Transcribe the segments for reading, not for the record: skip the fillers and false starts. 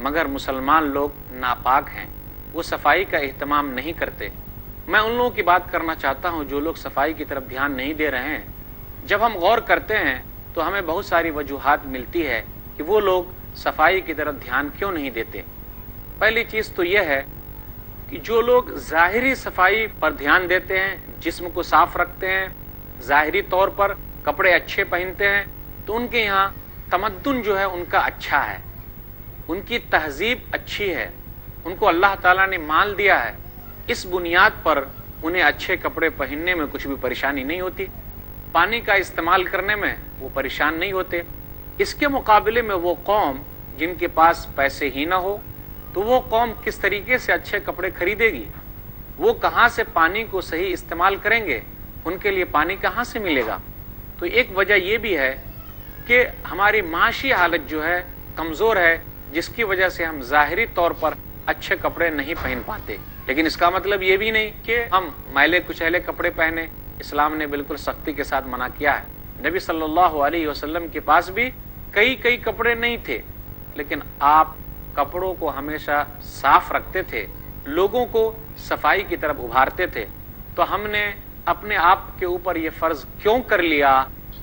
مگر مسلمان لوگ ناپاک ہیں، وہ صفائی کا اہتمام نہیں کرتے۔ میں ان لوگوں کی بات کرنا چاہتا ہوں جو لوگ صفائی کی طرف دھیان نہیں دے رہے ہیں۔ جب ہم غور کرتے ہیں تو ہمیں بہت ساری وجوہات ملتی ہے کہ وہ لوگ صفائی کی طرف دھیان کیوں نہیں دیتے۔ پہلی چیز تو یہ ہے کہ جو لوگ ظاہری صفائی پر دھیان دیتے ہیں، جسم کو صاف رکھتے ہیں، ظاہری طور پر کپڑے اچھے پہنتے ہیں، تو ان کے یہاں تمدن جو ہے ان کا اچھا ہے، ان کی تہذیب اچھی ہے، ان کو اللہ تعالیٰ نے مال دیا ہے، اس بنیاد پر انہیں اچھے کپڑے پہننے میں کچھ بھی پریشانی نہیں ہوتی، پانی کا استعمال کرنے میں وہ پریشان نہیں ہوتے۔ اس کے مقابلے میں وہ قوم جن کے پاس پیسے ہی نہ ہو، تو وہ قوم کس طریقے سے اچھے کپڑے خریدے گی؟ وہ کہاں سے پانی کو صحیح استعمال کریں گے؟ ان کے لیے پانی کہاں سے ملے گا؟ تو ایک وجہ یہ بھی ہے کہ ہماری معاشی حالت جو ہے کمزور ہے، جس کی وجہ سے ہم ظاہری طور پر اچھے کپڑے نہیں پہن پاتے۔ لیکن اس کا مطلب یہ بھی نہیں کہ ہم میلے کچیلے کپڑے پہنے۔ اسلام نے بالکل سختی کے ساتھ منع کیا ہے۔ نبی صلی اللہ علیہ وسلم کے پاس بھی کئی کپڑے نہیں تھے، لیکن آپ کپڑوں کو ہمیشہ صاف رکھتے تھے، لوگوں کو صفائی کی طرف ابھارتے تھے۔ تو ہم نے اپنے آپ کے اوپر یہ فرض کیوں کر لیا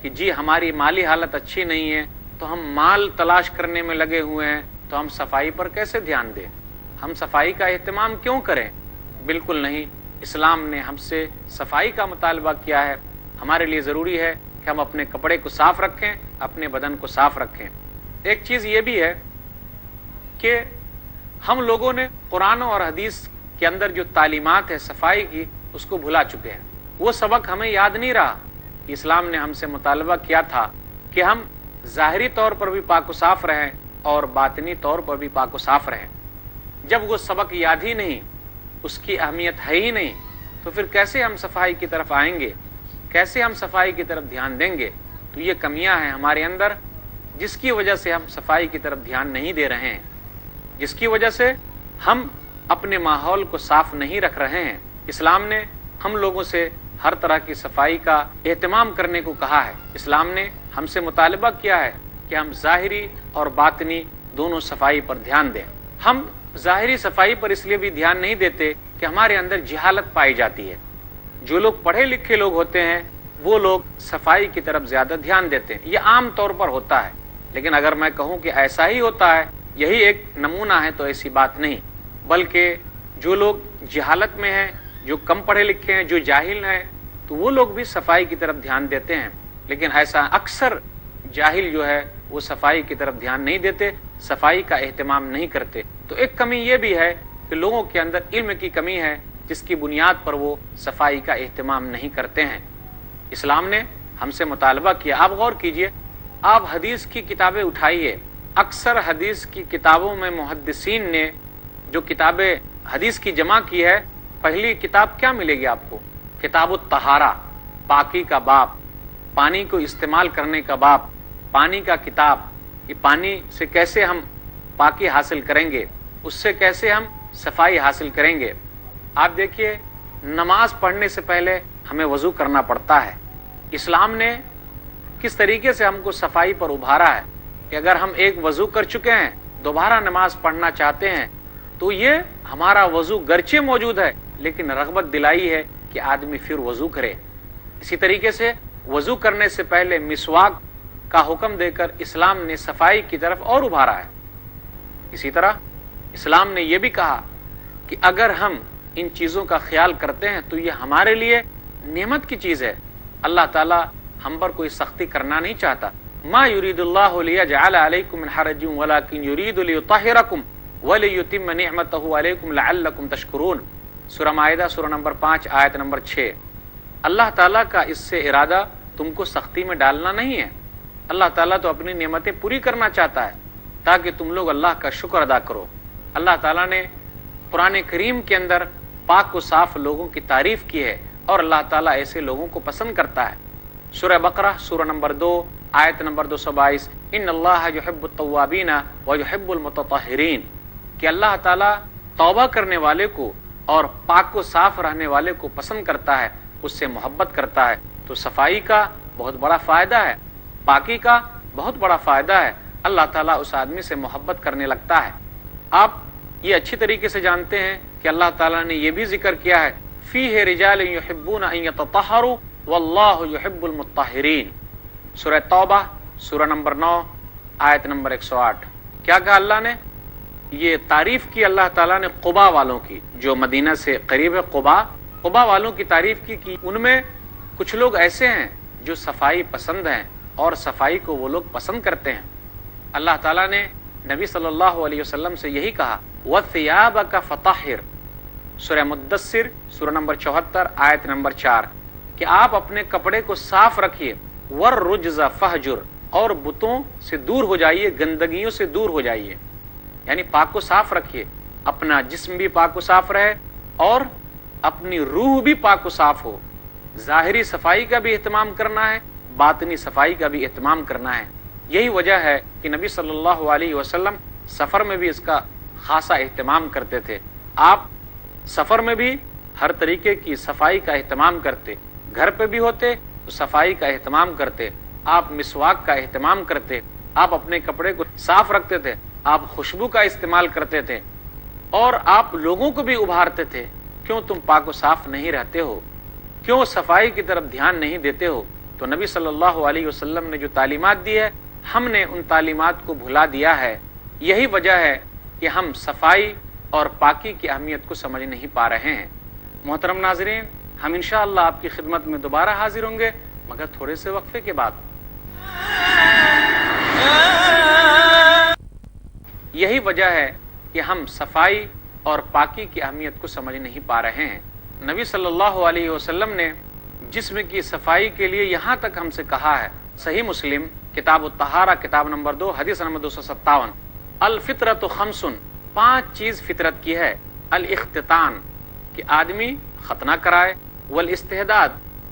کہ جی ہماری مالی حالت اچھی نہیں ہے تو ہم مال تلاش کرنے میں لگے ہوئے ہیں، تو ہم صفائی پر کیسے دھیان دیں؟ ہم صفائی کا اہتمام کیوں کریں؟ بالکل نہیں۔ اسلام نے ہم سے صفائی کا مطالبہ کیا ہے۔ ہمارے لیے ضروری ہے کہ ہم اپنے کپڑے کو صاف رکھیں، اپنے بدن کو صاف رکھیں۔ ایک چیز یہ بھی ہے کہ ہم لوگوں نے قرآن اور حدیث کے اندر جو تعلیمات ہے صفائی کی، اس کو بھلا چکے ہیں۔ وہ سبق ہمیں یاد نہیں رہا کہ اسلام نے ہم سے مطالبہ کیا تھا کہ ہم ظاہری طور پر بھی پاک و صاف رہیں اور باطنی طور پر بھی پاک و صاف رہیں۔ جب وہ سبق یاد ہی نہیں، اس کی اہمیت ہے ہی نہیں، تو پھر کیسے ہم صفائی کی طرف آئیں گے؟ کیسے ہم صفائی کی طرف دھیان دیں گے؟ تو یہ کمیاں ہیں ہمارے اندر، جس کی وجہ سے ہم صفائی کی طرف دھیان نہیں دے رہے ہیں، جس کی وجہ سے ہم اپنے ماحول کو صاف نہیں رکھ رہے ہیں۔ اسلام نے ہم لوگوں سے ہر طرح کی صفائی کا اہتمام کرنے کو کہا ہے۔ اسلام نے ہم سے مطالبہ کیا ہے کہ ہم ظاہری اور باطنی دونوں صفائی پر دھیان دیں۔ ہم ظاہری صفائی پر اس لیے بھی دھیان نہیں دیتے کہ ہمارے اندر جہالت پائی جاتی ہے۔ جو لوگ پڑھے لکھے لوگ ہوتے ہیں وہ لوگ صفائی کی طرف زیادہ دھیان دیتے ہیں، یہ عام طور پر ہوتا ہے۔ لیکن اگر میں کہوں کہ ایسا ہی ہوتا ہے، یہی ایک نمونہ ہے، تو ایسی بات نہیں، بلکہ جو لوگ جہالت میں ہیں، جو کم پڑھے لکھے ہیں، جو جاہل ہیں، تو وہ لوگ بھی صفائی کی طرف دھیان دیتے ہیں۔ لیکن ایسا اکثر جاہل جو ہے وہ صفائی کی طرف دھیان نہیں دیتے، صفائی کا اہتمام نہیں کرتے۔ تو ایک کمی یہ بھی ہے کہ لوگوں کے اندر علم کی کمی ہے، جس کی بنیاد پر وہ صفائی کا اہتمام نہیں کرتے ہیں۔ اسلام نے ہم سے مطالبہ کیا۔ آپ غور کیجئے، آپ حدیث کی کتابیں اٹھائیے، اکثر حدیث کی کتابوں میں محدثین نے جو کتابیں حدیث کی جمع کی ہے، پہلی کتاب کیا ملے گی آپ کو؟ کتاب الطہارہ، پاکی کا باب، پانی کو استعمال کرنے کا باب، پانی کا کتاب، کہ پانی سے کیسے ہم پاکی حاصل کریں گے، اس سے کیسے ہم صفائی حاصل کریں گے۔ آپ دیکھیے، نماز پڑھنے سے پہلے ہمیں وضو کرنا پڑتا ہے۔ اسلام نے کس طریقے سے ہم کو صفائی پر ابھارا ہے کہ اگر ہم ایک وضو کر چکے ہیں، دوبارہ نماز پڑھنا چاہتے ہیں، تو یہ ہمارا وضو گرچہ موجود ہے، لیکن رغبت دلائی ہے کہ آدمی پھر وضو کرے۔ اسی طریقے سے وضو کرنے سے پہلے مسواک کا حکم دے کر اسلام نے صفائی کی طرف اور ابھارا ہے۔ اسی طرح اسلام نے یہ بھی کہا کہ اگر ہم ان چیزوں کا خیال کرتے ہیں تو یہ ہمارے لیے نعمت کی چیز ہے۔ اللہ تعالیٰ ہم پر کوئی سختی کرنا نہیں چاہتا۔ ما یرید اللہ لیجعل علیکم من حرج ولکن یرید لیطہرکم ولیتم نعمتہ علیکم لعلکم تشکرون۔ سورہ مائدہ سورہ نمبر 5 آیت نمبر 6۔ اللہ تعالیٰ کا اس سے ارادہ تم کو سختی میں ڈالنا نہیں ہے۔ اللہ تعالیٰ تو اپنی نعمتیں پوری کرنا چاہتا ہے تاکہ تم لوگ اللہ کا شکر ادا کرو۔ اللہ تعالیٰ نے قرآن کریم کے اندر پاک و صاف لوگوں کی تعریف کی ہے، اور اللہ تعالیٰ ایسے لوگوں کو پسند کرتا ہے۔ سورہ بقرہ سورہ نمبر 2 آیت نمبر 222، ان اللہ یحب التوابین ویحب المتطہرین، کہ اللہ تعالیٰ توبہ کرنے والے کو اور پاک و صاف رہنے والے کو پسند کرتا ہے، اس سے محبت کرتا ہے۔ تو صفائی کا بہت بڑا فائدہ ہے، پاکی کا بہت بڑا فائدہ ہے۔ اللہ تعالیٰ اس آدمی سے محبت کرنے لگتا ہے۔ آپ یہ اچھی طریقے سے جانتے ہیں کہ اللہ تعالیٰ نے یہ بھی ذکر کیا ہے فیہ رجال یحبون ان یتطہروا واللہ یحب المطہرین، سورہ توبہ سورہ نمبر 9 آیت نمبر 108۔ کیا کہا اللہ نے؟ یہ تعریف کی اللہ تعالیٰ نے قبا والوں کی، جو مدینہ سے قریب ہے قبا والوں کی تعریف کی ان میں کچھ لوگ ایسے ہیں جو صفائی پسند ہیں اور صفائی کو وہ لوگ پسند کرتے ہیں۔ اللہ تعالیٰ نے نبی صلی اللہ علیہ وسلم سے یہی کہا وَثِيَابَكَ فَطَهِّرْ، سورہ مدثر سورہ نمبر 74 آیت نمبر 4، کہ آپ اپنے کپڑے کو صاف رکھیے، وَالرُّجْزَ فَهْجُرْ، اور بتوں سے دور ہو جائیے، گندگیوں سے دور ہو جائیے، یعنی پاک کو صاف رکھیے، اپنا جسم بھی پاک و صاف رہے اور اپنی روح بھی پاک و صاف ہو۔ ظاہری صفائی کا بھی اہتمام کرنا ہے، باطنی صفائی کا بھی اہتمام کرنا ہے۔ یہی وجہ ہے کہ نبی صلی اللہ علیہ وسلم سفر میں بھی اس کا خاصا اہتمام کرتے تھے۔ آپ سفر میں بھی ہر طریقے کی صفائی کا اہتمام کرتے، گھر پہ بھی ہوتے تو صفائی کا اہتمام کرتے، آپ مسواک کا اہتمام کرتے، آپ اپنے کپڑے کو صاف رکھتے تھے، آپ خوشبو کا استعمال کرتے تھے، اور آپ لوگوں کو بھی ابھارتے تھے کیوں تم پاک و صاف نہیں رہتے ہو، کیوں صفائی کی طرف دھیان نہیں دیتے ہو۔ تو نبی صلی اللہ علیہ وسلم نے جو تعلیمات دی ہے ہم نے ان تعلیمات کو بھلا دیا ہے۔ یہی وجہ ہے کہ ہم صفائی اور پاکی کی اہمیت کو سمجھ نہیں پا رہے ہیں۔ محترم ناظرین، ہم انشاءاللہ آپ کی خدمت میں دوبارہ حاضر ہوں گے، مگر تھوڑے سے وقفے کے بعد۔ یہی وجہ ہے کہ ہم صفائی اور پاکی کی اہمیت کو سمجھ نہیں پا رہے ہیں۔ نبی صلی اللہ علیہ وسلم نے جسم کی صفائی کے لیے یہاں تک ہم سے کہا ہے، صحیح مسلم کتاب الطہارہ کتاب نمبر 2 حدیث نمبر 257، الفطرۃ خمس، 5 چیز فطرت کی ہے، الاختتان، کہ آدمی ختنہ کرائے، والاستحداد،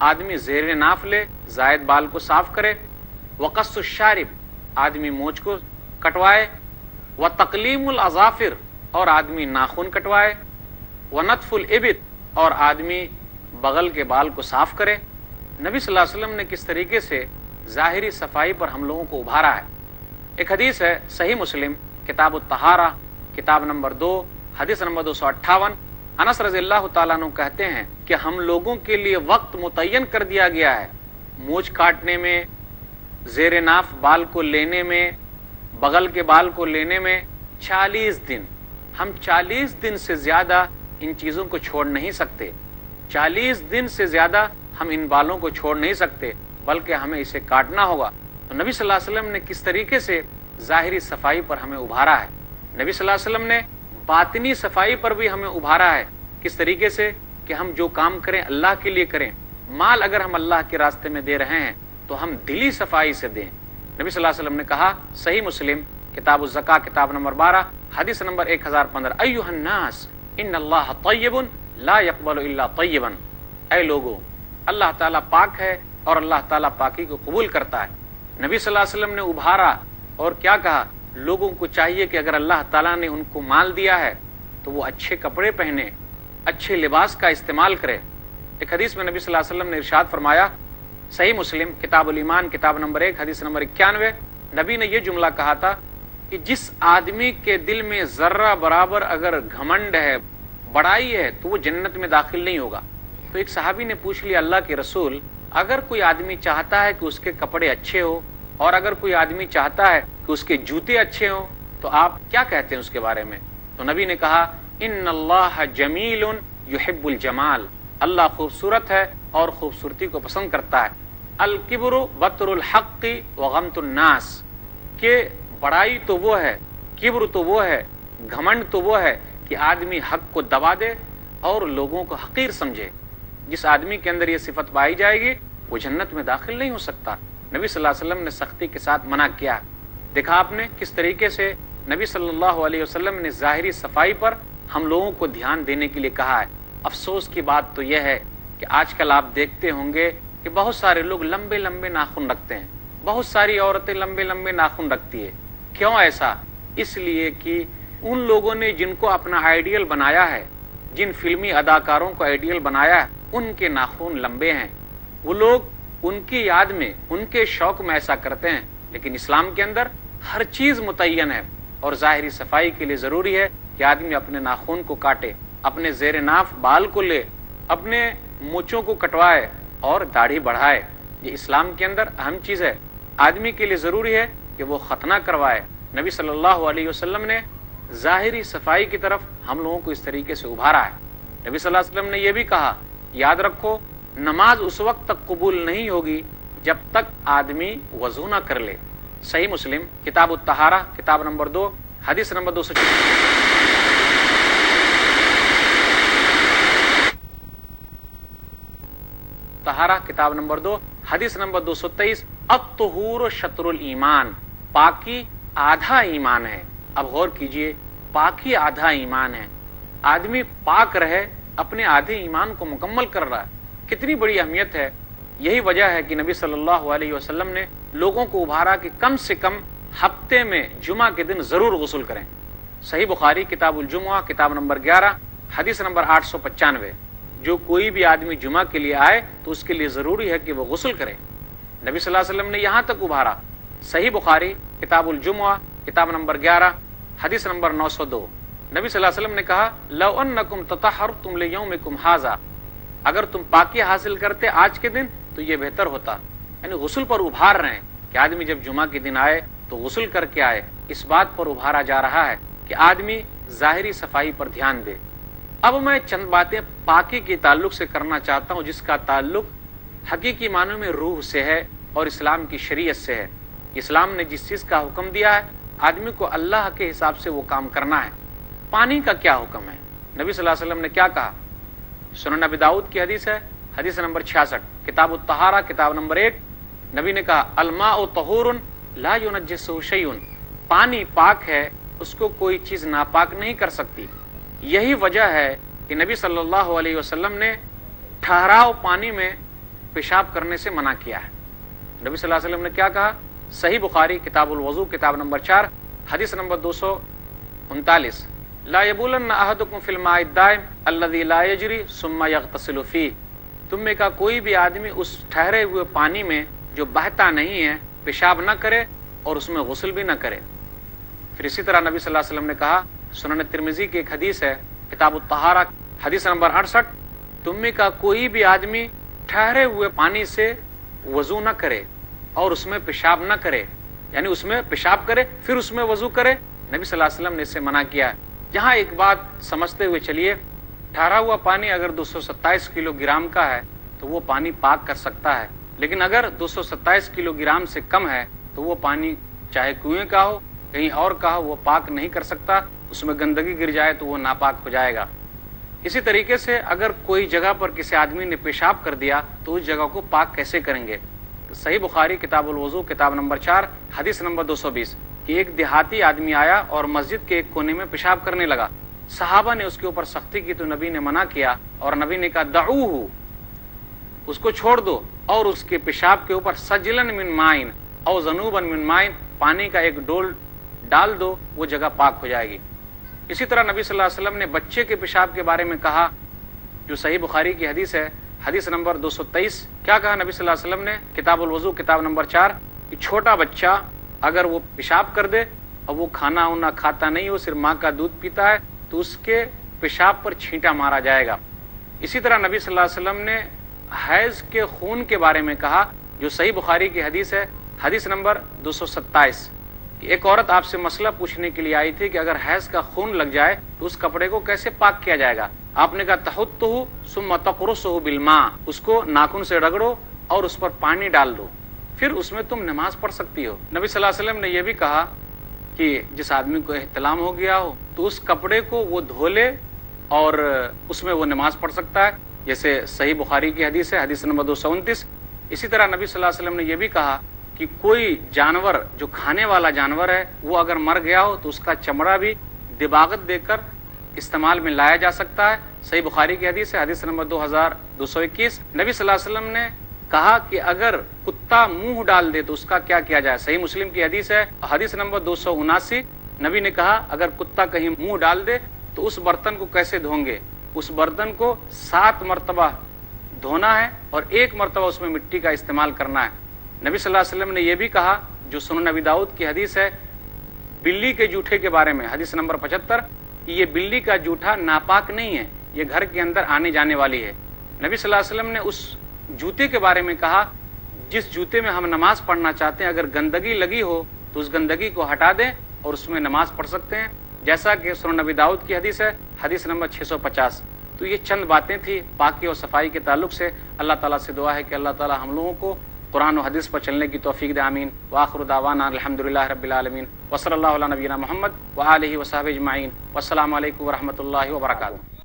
آدمی زیر ناف لے، زائد بال کو صاف کرے، وقص الشارب، آدمی مونچھ کو کٹوائے، وتقلیم الاظافر، اور آدمی ناخن کٹوائے، ونتف الابط، اور آدمی بغل کے بال کو صاف کرے۔ نبی صلی اللہ علیہ وسلم نے کس طریقے سے ظاہری صفائی پر ہم لوگوں کو ابھارا ہے۔ ایک حدیث ہے صحیح مسلم کتاب الطہارہ کتاب نمبر 2 حدیث نمبر 258، انس رضی اللہ تعالیٰ عنہ کہتے ہیں کہ ہم لوگوں کے لیے وقت متعین کر دیا گیا ہے، مونچھ کاٹنے میں، زیر ناف بال کو لینے میں، بغل کے بال کو لینے میں 40 دن۔ ہم 40 دن سے زیادہ ان چیزوں کو چھوڑ نہیں سکتے، 40 دن سے زیادہ ہم ان بالوں کو چھوڑ نہیں سکتے، بلکہ ہمیں اسے کاٹنا ہوگا۔ تو نبی صلی اللہ علیہ وسلم نے کس طریقے سے ظاہری صفائی پر ہمیں ابھارا ہے، نبی صلی اللہ علیہ وسلم نے باطنی صفائی پر بھی ہمیں ابھارا ہے۔ کس طریقے سے؟ کہ ہم جو کام کریں اللہ کے لیے کریں، مال اگر ہم اللہ کے راستے میں دے رہے ہیں تو ہم دلی صفائی سے دیں۔ نبی صلی اللہ علیہ وسلم نے کہا صحیح مسلم کتاب الزکاة کتاب نمبر 12 حدیث نمبر 1015، ایھا الناس ان اللہ طیب لا يقبل الا طیبا، اے لوگو اللہ تعالیٰ پاک ہے اور اللہ تعالیٰ پاکی کو قبول کرتا ہے۔ نبی صلی اللہ علیہ وسلم نے ابھارا اور کیا کہا؟ لوگوں کو چاہیے کہ اگر اللہ تعالیٰ نے ان کو مال دیا ہے تو وہ اچھے کپڑے پہنے، اچھے لباس کا استعمال کرے۔ ایک حدیث میں نبی صلی اللہ علیہ وسلم نے ارشاد فرمایا صحیح مسلم کتاب الایمان کتاب نمبر 1 حدیث نمبر 91، نبی نے یہ جملہ کہا تھا کہ جس آدمی کے دل میں ذرہ برابر اگر گھمنڈ ہے، بڑائی ہے، تو وہ جنت میں داخل نہیں ہوگا۔ تو ایک صحابی نے پوچھ لیا اللہ کے رسول، اگر کوئی آدمی چاہتا ہے کہ اس کے کپڑے اچھے ہو اور اگر کوئی آدمی چاہتا ہے کہ اس کے جوتے اچھے ہوں تو آپ کیا کہتے ہیں اس کے بارے میں؟ تو نبی نے کہا ان اللہ جمیل یحب الجمال، اللہ خوبصورت ہے اور خوبصورتی کو پسند کرتا ہے۔ الکبر بطر الحق وغمط الناس، کہ بڑائی تو وہ ہے، کبر تو وہ ہے، گھمنڈ تو وہ ہے کہ آدمی حق کو دبا دے اور لوگوں کو حقیر سمجھے۔ جس آدمی کے اندر یہ صفت پائی جائے گی وہ جنت میں داخل نہیں ہو سکتا۔ نبی صلی اللہ علیہ وسلم نے سختی کے ساتھ منع کیا۔ دیکھا آپ نے کس طریقے سے نبی صلی اللہ علیہ وسلم نے ظاہری صفائی پر ہم لوگوں کو دھیان دینے کے لیے کہا ہے۔ افسوس کی بات تو یہ ہے کہ آج کل آپ دیکھتے ہوں گے کہ بہت سارے لوگ لمبے لمبے ناخن رکھتے ہیں، بہت ساری عورتیں لمبے لمبے ناخن رکھتی ہے۔ کیوں ایسا؟ اس لیے کہ ان لوگوں نے جن کو اپنا آئیڈیل بنایا ہے، جن فلمی اداکاروں کو آئیڈیل بنایا ہے، ان کے ناخن لمبے ہیں، وہ لوگ ان کی یاد میں، ان کے شوق میں ایسا کرتے ہیں۔ لیکن اسلام کے اندر ہر چیز متعین ہے، اور ظاہری صفائی کے لیے ضروری ہے کہ آدمی اپنے ناخن کو کاٹے، اپنے زیر ناف بال کو لے، اپنے مونچھوں کو کٹوائے اور داڑھی بڑھائے۔ یہ اسلام کے اندر اہم چیز ہے۔ آدمی کے لیے ضروری ہے کہ وہ ختنہ کروائے۔ نبی صلی اللہ علیہ وسلم نے ظاہری صفائی کی طرف ہم لوگوں کو اس طریقے سے ابھارا ہے۔ نبی صلی اللہ علیہ وسلم نے یہ بھی کہا، یاد رکھو نماز اس وقت تک قبول نہیں ہوگی جب تک آدمی وضو نہ کر لے۔ صحیح مسلم کتاب الطہارہ کتاب نمبر 2 حدیث نمبر 200۔ طہارہ کتاب نمبر 2 حدیث نمبر 223، الطہور شطر الایمان، پاکی آدھا ایمان ہے۔ اب غور کیجئے، پاکی آدھا ایمان ہے۔ آدمی پاک رہے، اپنے آدھے ایمان کو مکمل کر رہا ہے، کتنی بڑی اہمیت ہے۔ یہی وجہ ہے کہ نبی صلی اللہ علیہ وسلم نے لوگوں کو ابھارا کہ کم سے کم ہفتے میں جمعہ کے دن ضرور غسل کریں۔ صحیح بخاری کتاب الجمعہ کتاب نمبر 11 حدیث نمبر 895، جو کوئی بھی آدمی جمعہ کے لیے آئے تو اس کے لیے ضروری ہے کہ وہ غسل کرے۔ نبی صلی اللہ علیہ وسلم نے یہاں تک ابھارا۔ صحیح بخاری کتاب الجمعہ کتاب نمبر 11 حدیث نمبر 902، نبی صلی اللہ علیہ وسلم نے کہا، لو انکم تطہرتم لیومکم ھذا، اگر تم پاکی حاصل کرتے آج کے دن تو یہ بہتر ہوتا۔ یعنی غسل پر ابھار رہے ہیں کہ آدمی جب جمعہ کے دن آئے تو غسل کر کے آئے۔ اس بات پر ابھارا جا رہا ہے کہ آدمی ظاہری صفائی پر دھیان دے۔ اب میں چند باتیں پاکی کے تعلق سے کرنا چاہتا ہوں، جس کا تعلق حقیقی معنوں میں روح سے ہے اور اسلام کی شریعت سے ہے۔ اسلام نے جس چیز کا حکم دیا ہے آدمی کو اللہ کے حساب سے وہ کام کرنا ہے۔ پانی کا کیا حکم ہے؟ نبی صلی اللہ علیہ وسلم نے کیا کہا؟ سنن ابی داؤد کی حدیث ہے، حدیث نمبر 66 کتاب الطہارہ کتاب نمبر 1، نبی نے کہا، الماء طہور لا ينجسہ شیء، پانی پاک ہے، اس کو کوئی چیز ناپاک نہیں کر سکتی۔ یہی وجہ ہے کہ نبی صلی اللہ علیہ وسلم نے ٹھہراؤ پانی میں پیشاب کرنے سے منع کیا ہے۔ نبی صلی اللہ علیہ وسلم نے کیا کہا؟ صحیح بخاری کتاب الوضو کتاب نمبر 4 حدیث نمبر 239، لا یبولن احدکم فی الماء الدائم الذی لا یجری ثم یغتسل فیہ، تم میں کا کوئی بھی آدمی اس ٹھہرے ہوئے پانی میں جو بہتا نہیں ہے پیشاب نہ کرے اور اس میں غسل بھی نہ کرے۔ پھر اسی طرح نبی صلی اللہ علیہ وسلم نے کہا، سنن ترمذی کی ایک حدیث ہے کتاب الطہارہ حدیث نمبر 68، تم میں کا کوئی بھی آدمی ٹھہرے ہوئے پانی سے وضو نہ کرے اور اس میں پیشاب نہ کرے، یعنی اس میں پیشاب کرے پھر اس میں وضو کرے۔ نبی صلی اللہ علیہ وسلم نے اس سے منع کیا ہے۔ یہاں ایک بات سمجھتے ہوئے چلیے، ٹھہرا ہوا پانی اگر 227 کلو گرام کا ہے تو وہ پانی پاک کر سکتا ہے، لیکن اگر 227 کلو گرام سے کم ہے تو وہ پانی چاہے کنویں کا ہو کہیں اور کا ہو وہ پاک نہیں کر سکتا، اس میں گندگی گر جائے تو وہ ناپاک ہو جائے گا۔ اسی طریقے سے اگر کوئی جگہ پر کسی آدمی نے پیشاب کر دیا تو اس جگہ کو پاک کیسے کریں گے؟ صحیح بخاری کتاب الوضو کتاب نمبر 4 حدیث نمبر 220 کہ ایک دیہاتی آدمی آیا اور مسجد کے ایک کونے میں پیشاب کرنے لگا۔ صحابہ نے اس کے اوپر سختی کی تو نبی نے منع کیا اور نبی نے کہا، دعوہ، اس کو چھوڑ دو اور اس کے پیشاب کے اوپر سجلن من مائن او ذنوبا من مائن، پانی کا ایک ڈول ڈال دو، وہ جگہ پاک ہو جائے گی۔ اسی طرح نبی صلی اللہ علیہ وسلم نے بچے کے پیشاب کے بارے میں کہا، جو صحیح بخاری کی حدیث ہے حدیث نمبر 223، کیا کہا نبی صلی اللہ علیہ وسلم نے کتاب الوضو کتاب نمبر 4 کہ چھوٹا بچہ اگر وہ پیشاب کر دے اور وہ کھانا وانا کھاتا نہیں ہو، صرف ماں کا دودھ پیتا ہے تو اس کے پیشاب پر چھینٹا مارا جائے گا۔ اسی طرح نبی صلی اللہ علیہ وسلم نے حیض کے خون کے بارے میں کہا، جو صحیح بخاری کی حدیث ہے حدیث نمبر 227 کہ ایک عورت آپ سے مسئلہ پوچھنے کے لیے آئی تھی کہ اگر حیض کا خون لگ جائے تو اس کپڑے کو کیسے پاک کیا جائے گا؟ آپ نے کہا، تحطہ ثم تقرصہ بالماء، اس کو ناخن سے رگڑو اور اس پر پانی ڈال دو، پھر اس میں تم نماز پڑھ سکتی ہو۔ نبی صلی اللہ علیہ وسلم نے یہ بھی کہا کہ جس آدمی کو احتلام ہو گیا ہو تو اس کپڑے کو وہ دھو لے اور اس میں وہ نماز پڑھ سکتا ہے، جیسے صحیح بخاری کی حدیث ہے حدیث نمبر 229۔ اسی طرح نبی صلی اللہ علیہ وسلم نے یہ بھی کہا کہ کوئی جانور جو کھانے والا جانور ہے وہ اگر مر گیا ہو تو اس کا چمڑا بھی دباغت دے کر استعمال میں لایا جا سکتا ہے۔ صحیح بخاری کی حدیث ہے حدیث نمبر 2221۔ نبی صلی اللہ علیہ وسلم نے کہا کہ اگر کتا منہ ڈال دے تو اس کا کیا کیا جائے؟ صحیح مسلم کی حدیث ہے حدیث نمبر 279۔ نبی نے کہا اگر کتا کہیں منہ ڈال دے تو اس برتن کو کیسے دھوں گے؟ اس برتن کو 7 مرتبہ دھونا ہے اور 1 مرتبہ اس میں مٹی کا استعمال کرنا ہے۔ نبی صلی اللہ علیہ وسلم نے یہ بھی کہا، جو سنن ابی داؤد کی حدیث ہے بلی کے جوٹے کے بارے میں حدیث نمبر 75 کہ یہ بلی کا جوٹا ناپاک نہیں ہے، یہ گھر کے اندر آنے جانے والی ہے۔ نبی صلی اللہ علیہ وسلم نے اس جوتے کے بارے میں کہا جس جوتے میں ہم نماز پڑھنا چاہتے ہیں اگر گندگی لگی ہو تو اس گندگی کو ہٹا دیں اور اس میں نماز پڑھ سکتے ہیں، جیسا کہ سنن نبی داؤد کی حدیث ہے، حدیث نمبر 650۔ تو یہ چند باتیں تھی پاکی اور صفائی کے تعلق سے۔ اللہ تعالیٰ سے دعا ہے کہ اللہ تعالیٰ ہم لوگوں کو قرآن و حدیث پر چلنے کی توفیق دے، آمین۔ وآخر دعوانا الحمدللہ رب العالمین، وصلی اللہ علی نبینا محمد وآلہ وصحبہ اجمعین، والسلام علیکم ورحمۃ اللہ وبرکاتہ۔